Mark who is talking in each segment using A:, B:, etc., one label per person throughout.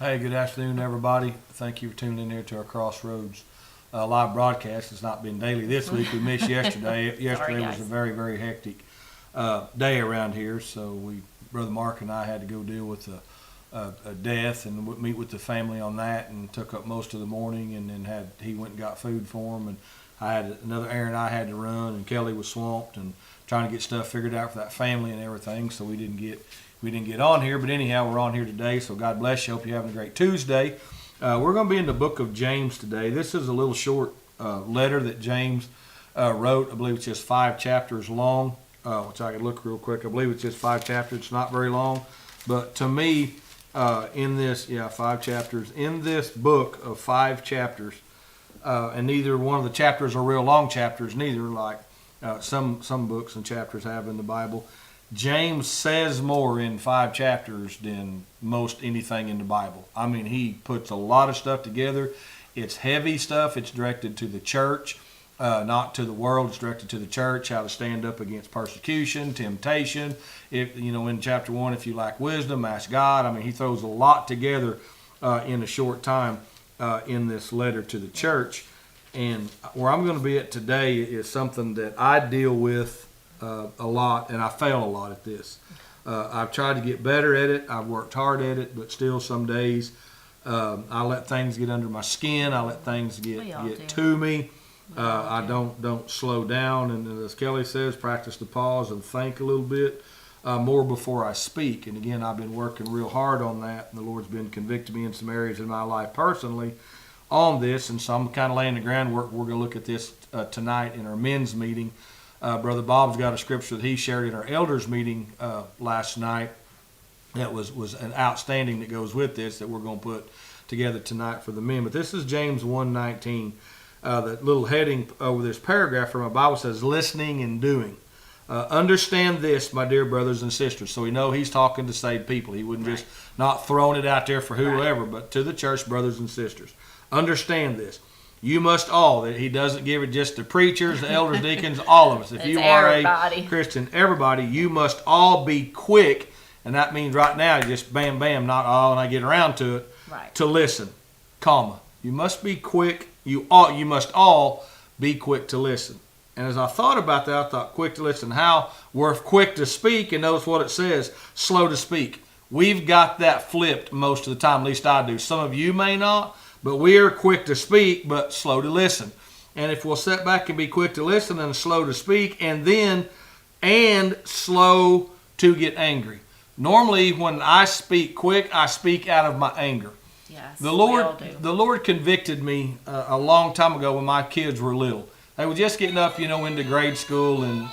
A: Hey, good afternoon, everybody. Thank you for tuning in here to our Crossroads live broadcast. It's not been daily this week. We missed yesterday. Yesterday was a very, very hectic day around here. So Brother Mark and I had to go deal with a death and meet with the family on that, and took up most of the morning. And then he went and got food for him, and I had another errand I had to run, and Kelly was swamped and trying to get stuff figured out for that family and everything. So we didn't get on here, but anyhow, we're on here today, so God bless you. Hope you're having a great Tuesday. We're going to be in the book of James today. This is a little short letter that James wrote. I believe it's just 5 chapters long, which I could look real quick. I believe it's just 5 chapters. It's not very long, but to me, 5 chapters. In this book of 5 chapters, and neither one of the chapters are real long chapters, neither, like some books and chapters have in the Bible. James says more in 5 chapters than most anything in the Bible. I mean, he puts a lot of stuff together. It's heavy stuff. It's directed to the church, not to the world. It's directed to the church, how to stand up against persecution, temptation. In chapter 1, if you lack wisdom, ask God. I mean, he throws a lot together in a short time in this letter to the church. And where I'm going to be at today is something that I deal with a lot, and I fail a lot at this. I've tried to get better at it. I've worked hard at it, but still some days I let things get under my skin. I let things get to me. I don't slow down, and as Kelly says, practice to pause and think a little bit more before I speak. And again, I've been working real hard on that, and the Lord's been convicting me in some areas in my life personally on this, and so I'm kind of laying the groundwork. We're going to look at this tonight in our men's meeting. Brother Bob's got a scripture that he shared in our elders meeting last night that was an outstanding that goes with this that we're going to put together tonight for the men. But this is James 1:19. The little heading over this paragraph from my Bible says, listening and doing. Understand this, my dear brothers and sisters. So we know he's talking to saved people. He wouldn't just not throwing it out there for whoever, but to the church brothers and sisters. Understand this. You must all, that he doesn't give it just to preachers, the elders, deacons, all of us. If you are a Christian, everybody, you must all be quick, and that means right now, just bam, bam, not all, and I get around to it, to listen, comma. You must be quick, you must all be quick to listen. And as I thought about that, I thought quick to listen, how we're quick to speak, and notice what it says, slow to speak. We've got that flipped most of the time, at least I do. Some of you may not. But we are quick to speak, but slow to listen. And if we'll sit back and be quick to listen and slow to speak, and slow to get angry. Normally, when I speak quick, I speak out of my anger.
B: Yes,
A: the Lord convicted me a long time ago when my kids were little. They were just getting up, into grade school, and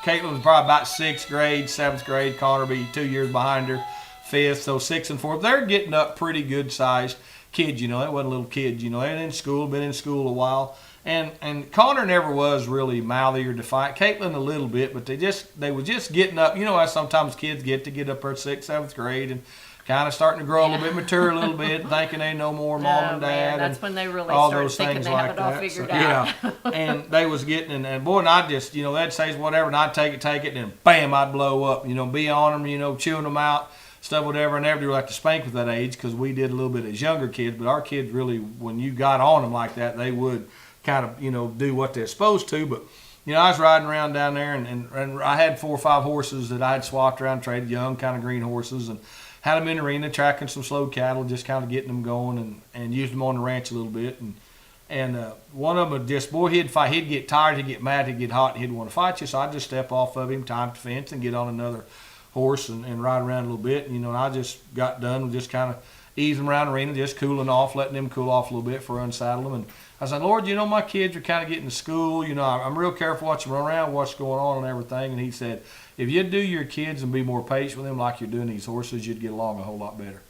A: Caitlin was probably about 6th grade, 7th grade. Connor be 2 years behind her, 5th, so 6th and 4th. They're getting up pretty good sized kids, they wasn't little kids, they're in school, been in school a while, and Connor never was really mouthy or defiant. Caitlin a little bit, but they were just getting up. How sometimes kids get up there 6th, 7th grade and kind of starting to grow a little bit, mature a little bit, thinking they know more mom and dad.
B: That's when they really
A: all
B: start
A: those
B: thinking
A: things
B: they
A: like
B: have it all
A: that.
B: figured out.
A: Yeah, and they was getting, and boy, and I just, they'd say whatever, and I'd take it, and then bam, I'd blow up, be on them, chewing them out. Stuff, whatever, and never do like to spank with that age because we did a little bit as younger kids, but our kids really, when you got on them like that, they would kind of, do what they're supposed to. But, I was riding around down there, and I had 4 or 5 horses that I had swapped around, traded young kind of green horses, and had them in the arena, tracking some slow cattle, just kind of getting them going, and used them on the ranch a little bit. And one of them would just, boy, he'd fight. He'd get tired, he'd get mad, he'd get hot, and he'd want to fight you. So I'd just step off of him, time the fence, and get on another horse and ride around a little bit. And I just got done with just kind of easing around the arena, just cooling off, letting them cool off a little bit before I unsaddle them. And I said, Lord, my kids are kind of getting to school. I'm real careful watching them run around, what's going on and everything. And he said, if you'd do your kids and be more patient with them like you're doing these horses, you'd get along a whole lot better.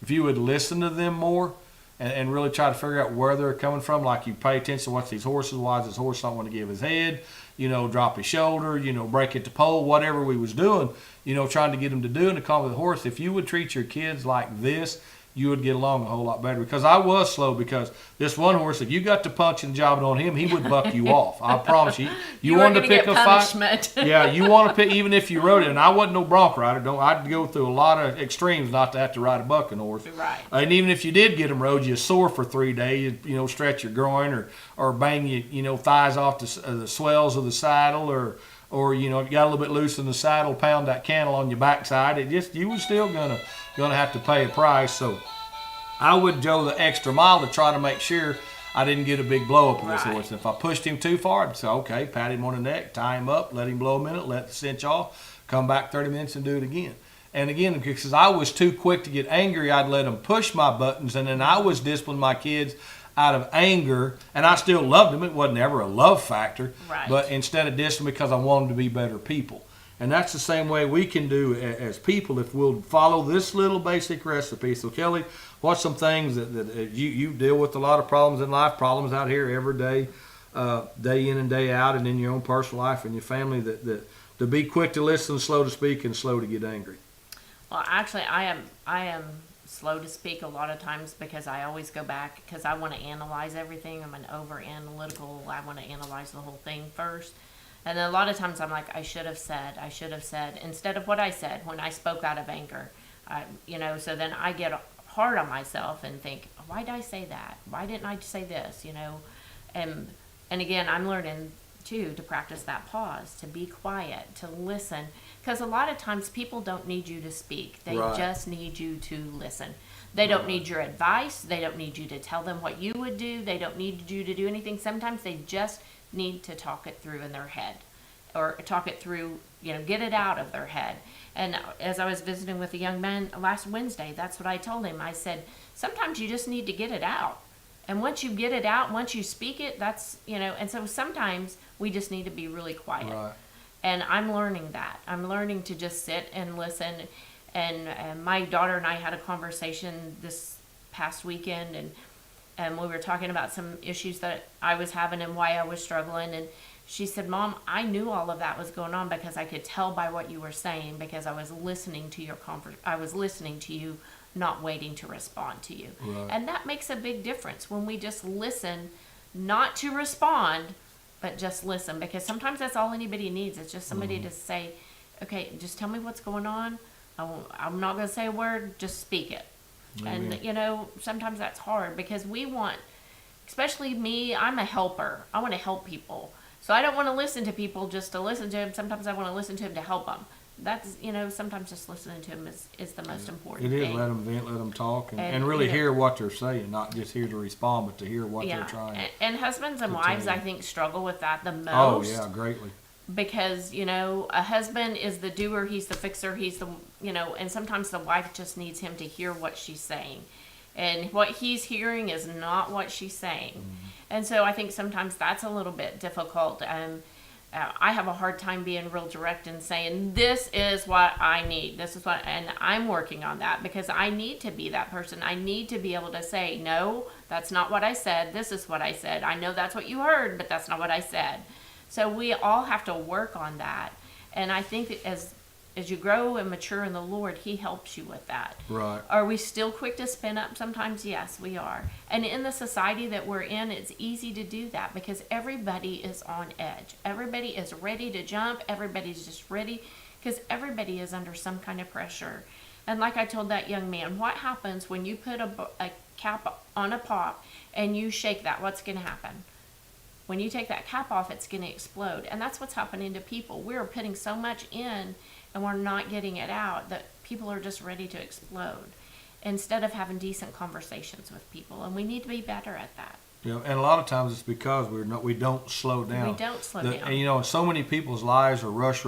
A: If you would listen to them more and really try to figure out where they're coming from, like you pay attention to what's these horses, why does this horse not want to give his head, drop his shoulder, break at the pole, whatever we was doing, trying to get them to do and to calm with the horse. If you would treat your kids like this, you would get along a whole lot better. Because I was slow, because this one horse, if you got to punching job on him, he would buck you off. I promise you. You wanted to pick a fight. Yeah, you want to pick, even if you rode it. And I wasn't no bronc rider. I'd go through a lot of extremes not to have to ride a bucking horse.
B: Right.
A: And even if you did get him rode, you sore for 3 days, stretch your groin or bang you, thighs off the swells of the saddle, or if you got a little bit loose in the saddle, pound that cantle on your backside. You was still gonna have to pay a price. So I would go the extra mile to try to make sure I didn't get a big blow up with this horse. And if I pushed him too far, I'd say, okay, pat him on the neck, tie him up, let him blow a minute, let the cinch off, come back 30 minutes and do it again. And again, because I was too quick to get angry, I'd let them push my buttons, and then I was disciplining my kids out of anger, and I still loved them. It wasn't ever a love factor, but instead of disciplining because I wanted them to be better people. And that's the same way we can do as people if we'll follow this little basic recipe. So, Kelly, what's some things that you deal with a lot of problems in life, problems out here every day, day in and day out, and in your own personal life and your family, that to be quick to listen, slow to speak, and slow to get angry?
B: Well, actually, I am slow to speak a lot of times because I always go back because I want to analyze everything. I'm an over-analytical. I want to analyze the whole thing first. And then a lot of times I'm like, I should have said, instead of what I said when I spoke out of anger. So then I get hard on myself and think, why did I say that? Why didn't I say this? And again, I'm learning too to practice that pause, to be quiet, to listen. Because a lot of times people don't need you to speak. They just need you to listen. They don't need your advice. They don't need you to tell them what you would do. They don't need you to do anything. Sometimes they just need to talk it through in their head, or talk it through, get it out of their head. And as I was visiting with a young man last Wednesday, that's what I told him. I said, sometimes you just need to get it out. And once you get it out, once you speak it, that's, and so sometimes we just need to be really quiet. Right. And I'm learning that. I'm learning to just sit and listen. And my daughter and I had a conversation this past weekend, and we were talking about some issues that I was having and why I was struggling. And she said, Mom, I knew all of that was going on because I could tell by what you were saying, because I was listening to I was listening to you, not waiting to respond to you. Right. And that makes a big difference when we just listen, not to respond, but just listen, because sometimes that's all anybody needs. It's just somebody to say, okay, just tell me what's going on. I'm not going to say a word, just speak it. Amen. And, sometimes that's hard because we want, especially me, I'm a helper. I want to help people. So I don't want to listen to people just to listen to them. Sometimes I want to listen to them to help them. That's, sometimes just listening to them is the most important thing. It is,
A: let them vent, let them talk, and really hear what they're saying, not just hear to respond, but to hear what they're trying.
B: And husbands and wives, I think, struggle with that the most.
A: Oh, yeah, greatly.
B: Because, a husband is the doer, he's the fixer, he's the, and sometimes the wife just needs him to hear what she's saying. And what he's hearing is not what she's saying. Mm-hmm. And so I think sometimes that's a little bit difficult. I have a hard time being real direct and saying, this is what I need. And I'm working on that because I need to be that person. I need to be able to say, no, that's not what I said. This is what I said. I know that's what you heard, but that's not what I said. So we all have to work on that. And I think that as you grow and mature in the Lord, He helps you with that.
A: Right.
B: Are we still quick to spin up sometimes? Yes, we are. And in the society that we're in, it's easy to do that because everybody is on edge. Everybody is ready to jump. Everybody's just ready because everybody is under some kind of pressure. And like I told that young man, what happens when you put a cap on a pop and you shake that? What's going to happen? When you take that cap off, it's going to explode. And that's what's happening to people. We're putting so much in and we're not getting it out that people are just ready to explode instead of having decent conversations with people. And we need to be better at that.
A: And a lot of times it's because we don't slow down.
B: We don't slow down.
A: And so many people's lives are rush.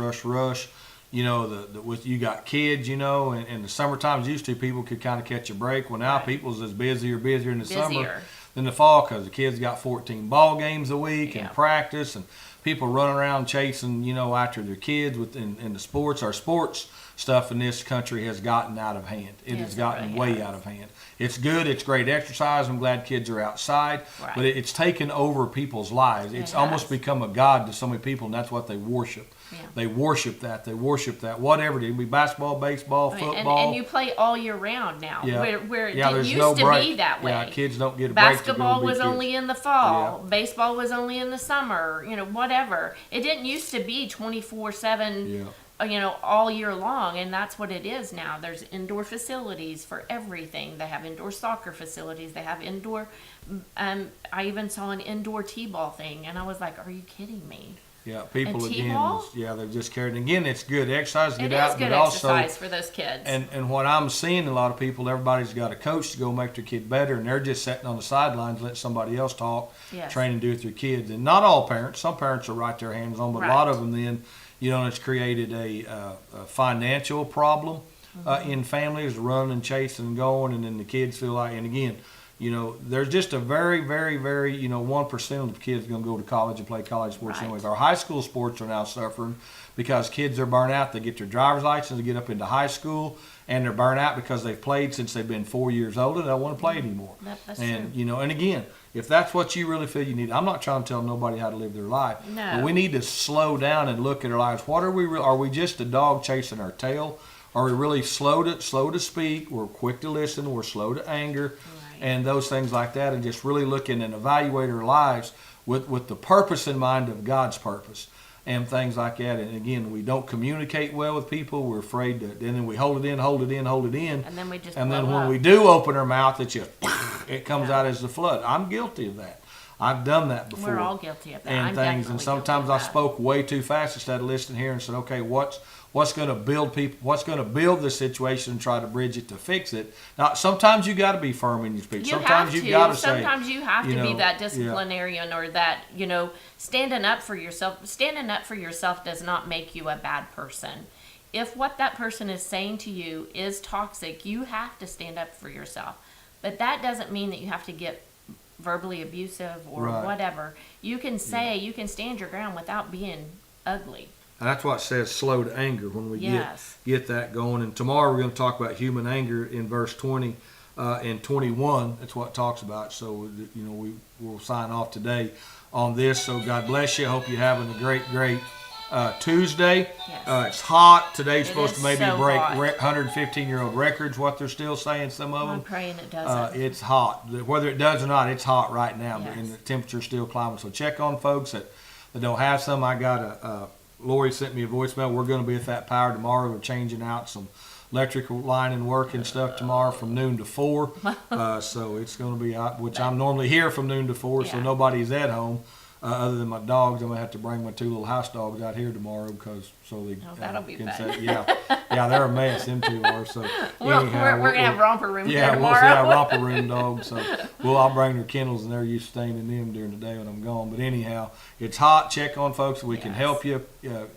A: You got kids, and in the summertime, used to people could kind of catch a break. Well, now people's as busier in the summer than the fall because the kids got 14 ball games a week and practice, and people running around chasing, after their kids in the sports. Our sports stuff in this country has gotten out of hand. It
B: Yes,
A: has
B: it
A: gotten
B: really
A: way
B: has.
A: out of hand. It's good. It's great exercise. I'm glad kids are outside,
B: Right.
A: but it's taken over people's lives. It's
B: It
A: almost
B: has.
A: become a god to so many people, and that's what they worship.
B: Yeah.
A: They worship that. They worship that. Whatever it is, be basketball, baseball,
B: Right,
A: football.
B: and you play all year round now,
A: Yeah.
B: where it
A: yeah,
B: didn't
A: there's
B: used
A: no
B: to
A: break.
B: be that way.
A: Yeah, kids don't get a break.
B: Basketball
A: to go
B: was
A: be kids.
B: only in the fall. Baseball was only in the summer. Whatever. It didn't used to be 24/7.
A: Yeah.
B: All year long, and that's what it is now. There's indoor facilities for everything. They have indoor soccer facilities. They have indoor. I even saw an indoor t-ball thing, and I was like, "Are you kidding me?"
A: Yeah, people
B: And
A: again.
B: t-ball?
A: Yeah, they're just carried. Again, it's good exercise. Get
B: It
A: out,
B: is good
A: but also.
B: exercise for those kids.
A: And what I'm seeing, a lot of people, everybody's got a coach to go make their kid better, and they're just sitting on the sidelines, let somebody else talk,
B: Yes.
A: train and do with their kids. And not all parents. Some parents are right there hands on, but a lot
B: Right.
A: of them then, it's created a financial problem
B: Mm-hmm.
A: in families, running and chasing and going, and then the kids feel like, and again, there's just a very, very, very, 1% of the kids going to go to college and play college sports
B: Right.
A: anyways. Our high school sports are now suffering because kids are burnt out. They get their driver's license to get up into high school, and they're burnt out because they've played since they've been 4 years old and they don't want to play anymore.
B: That's
A: And,
B: true.
A: and again, if that's what you really feel you need, I'm not trying to tell nobody how to live their life.
B: No.
A: But we need to slow down and look at our lives. What are we? Are we just a dog chasing our tail? Are we really slow to speak? We're quick to listen. We're slow to anger,
B: Right.
A: and those things like that. And just really looking and evaluate our lives with the purpose in mind of God's purpose and things like that. And again, we don't communicate well with people. We're afraid to, and then we hold it in.
B: And then we just
A: And then
B: blow
A: when
B: up.
A: we do open our mouth, it comes
B: Yeah.
A: out as the flood. I'm guilty of that. I've done that before.
B: We're all guilty of that.
A: And
B: I'm
A: things, and
B: definitely
A: sometimes
B: guilty
A: I
B: of that.
A: spoke way too fast instead of listening here and said, okay, what's going to build people? What's going to build the situation and try to bridge it to fix it? Now, sometimes you got to be firm in your speech.
B: You
A: Sometimes
B: have
A: you got to say,
B: Sometimes you have to be that
A: yeah.
B: disciplinarian or that, standing up for yourself. Standing up for yourself does not make you a bad person. If what that person is saying to you is toxic, you have to stand up for yourself. But that doesn't mean that you have to get verbally abusive or
A: Right.
B: whatever. You can you can stand your ground without being ugly.
A: And that's what it says slow to anger when we
B: Yes.
A: get that going. And tomorrow we're going to talk about human anger in verse 20 and 21. That's what it talks about. So, we'll sign off today on this. So God bless you. I hope you're having a great Tuesday.
B: Yes.
A: It's hot. Today's
B: It
A: supposed
B: is
A: to maybe
B: so
A: break
B: hot.
A: 115-year-old records, what they're still saying, some of
B: I'm
A: them.
B: praying it doesn't.
A: It's hot. Whether it does or not, it's hot right now,
B: Yes.
A: and the temperature's still climbing. So check on folks that don't have some. I got Lori sent me a voicemail. We're going to be at that power tomorrow. We're changing out some electrical line and work and stuff tomorrow from noon to 4. So it's going to be hot, which I'm normally here from noon to 4, so
B: Yeah.
A: nobody's at home. Other than my dogs, I'm gonna have to bring my 2 little house dogs out here tomorrow so they
B: that'll be
A: can
B: fun.
A: say, yeah, they're a mess. Them 2 are. So
B: Well,
A: anyhow,
B: we're gonna have romper room
A: yeah,
B: here
A: we'll see
B: tomorrow.
A: our romper room dogs. So I'll bring their kennels, and they're used to staying in them during the day when I'm gone. But anyhow, it's hot. Check on folks. We can
B: Yes.
A: help you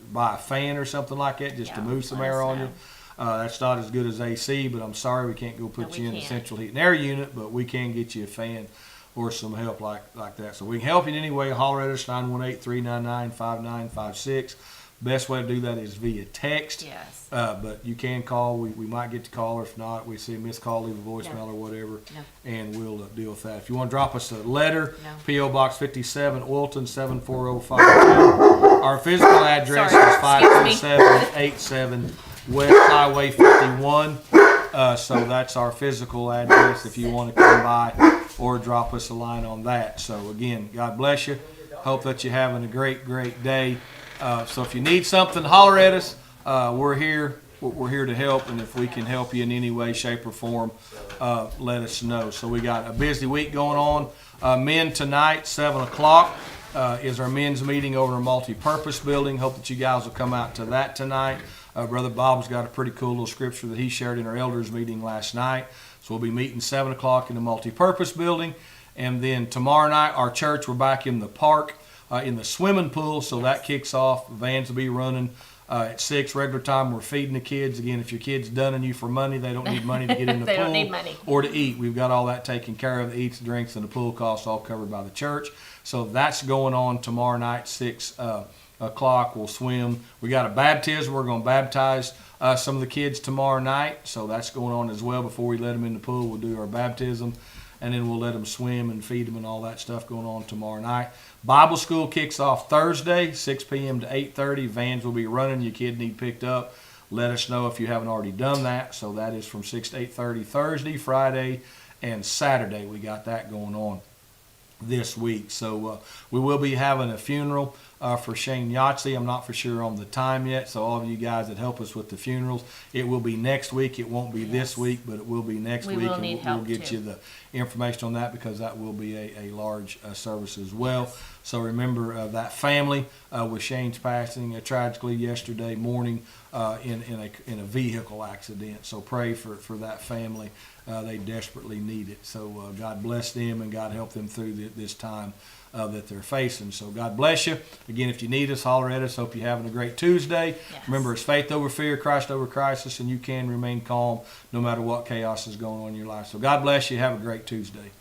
A: buy a fan or something like that just to
B: Yeah,
A: move some
B: let us
A: air on
B: know.
A: you. That's not as good as AC, but I'm sorry we can't go put
B: No,
A: you
B: we
A: in a
B: can't.
A: central heat and air unit, but we can get you a fan or some help like that. So we can help you in any way. Holler at us, 918-399-5956. Best way to do that is via text.
B: Yes.
A: But you can call. We might get to call, or if not, we see a missed call, leave a voicemail or whatever, and we'll deal with that. If you want to drop us a letter,
B: No.
A: P.O. Box 57, Wilton 74052. Our physical address
B: Sorry,
A: is 52787 West Highway 51. So that's our physical address if you want to come by or drop us a line on that. So again, God bless you. Hope that you're having a great day. So if you need something, holler at us. We're here. We're here to help, and if we can help you in any way, shape, or form, let us know. So we got a busy week going on. Men tonight, 7 o'clock, is our men's meeting over in our multi-purpose building. Hope that you guys will come out to that tonight. Brother Bob's got a pretty cool little scripture that he shared in our elders meeting last night. So we'll be meeting 7 o'clock in the multi-purpose building. And then tomorrow night, our church, we're back in the park, in the swimming pool. So that kicks off. Vans will be running at 6 regular time. We're feeding the kids. Again, if your kid's dunning you for money, they don't need money to get in the
B: They
A: pool
B: don't need money.
A: or to eat. We've got all that taken care of. The eats, drinks, and the pool costs all covered by the church. So that's going on tomorrow night, 6 o'clock. We'll swim. We got a baptism. We're going to baptize some of the kids tomorrow night. So that's going on as well. Before we let them in the pool, we'll do our baptism. And then we'll let them swim and feed them and all that stuff going on tomorrow night. Bible school kicks off Thursday, 6 p.m. to 8:30. Vans will be running. Your kid need picked up. Let us know if you haven't already done that. So that is from 6 to 8:30 Thursday, Friday, and Saturday. We got that going on this week. So we will be having a funeral for Shane Yahtzee. I'm not for sure on the time yet. So all of you guys that help us with the funerals, it will be next week. It won't be this week, but it will be next week.
B: Will
A: And
B: need
A: we'll
B: help
A: get
B: too.
A: you the information on that because that will be a large service as well. So remember that family with Shane's passing tragically yesterday morning in a vehicle accident. So pray for that family. They desperately need it. So God bless them and God help them through this time that they're facing. So God bless you. Again, if you need us, holler at us. Hope you're having a great Tuesday.
B: Yes.
A: Remember, it's faith over fear, Christ over crisis, and you can remain calm no matter what chaos is going on in your life. So God bless you. Have a great Tuesday.